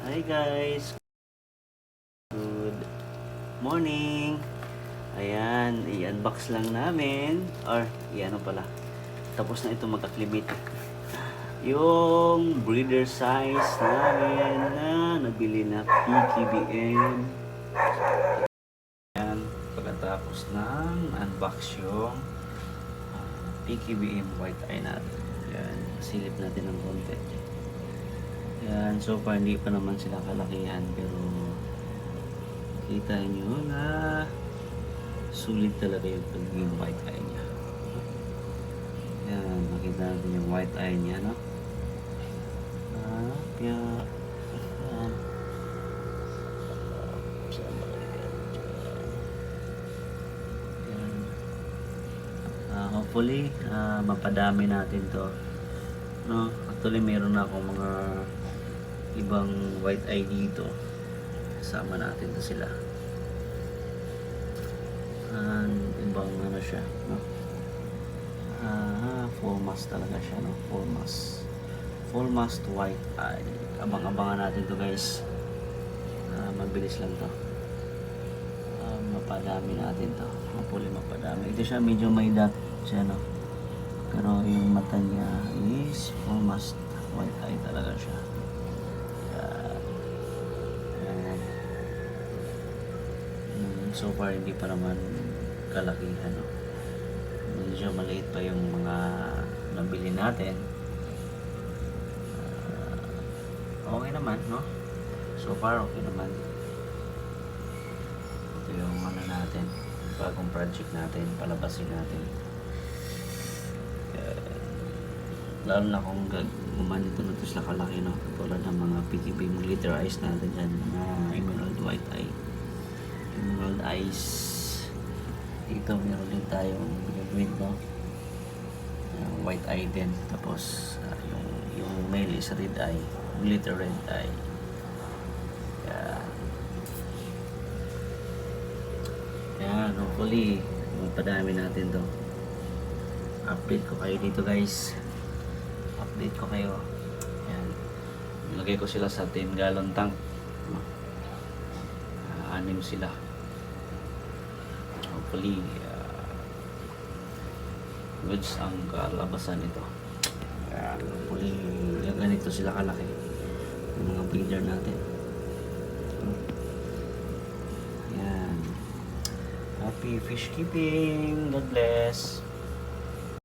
Hi guys, good morning. Ayan, i-unbox lang namin or i-ano pala, tapos na ito mag-acclimate yung breeder size namin na nabili na PKBM. Ayan, pagkatapos ng unbox yung PKBM white eye natin. Ayan, silip natin ng konti. Yan, so far hindi pa naman sila kalakihan, pero kita nyo na sulit talaga yung pagiging white eye niya. Yan, makita natin yung white eye niya, no? Yan. Yan. Hopefully, mapadami natin to, no? Actually, meron na akong mga ibang white eye dito. Sama natin to sila. Ibang ano siya, no? Full mask talaga siya, no? Full mask white eye. Abang-abangan natin to, guys. Mabilis lang to. Mapadami natin to. Hopefully mapadami. Ito siya, medyo may dot siya, no? Pero yung mata niya is full mask white eye talaga siya. So far hindi pa naman kalakihan, no? Medyo maliit pa yung mga nabili natin. Okay naman, no? So far okay naman. Ito yung ano natin, bagong project natin, palabasin natin. Lalo na kung gumanito na ito sila kalaki, no? Tulad ng mga PKBM glitter eyes natin dyan na emerald white eye, emerald eyes. Ito meron din tayong green, no? White eye din. Tapos yung male is red eye, glitter red eye. Yan, hopefully magpadami natin to. Update ko kayo dito, guys. Update ko kayo. Yan, ilagay ko sila sa 10 gallon tank. 6 sila. Hopefully goods ang kalabasan nito. Hopefully ganito sila kalaki yung mga breeder natin. Yan, happy fish keeping. God bless.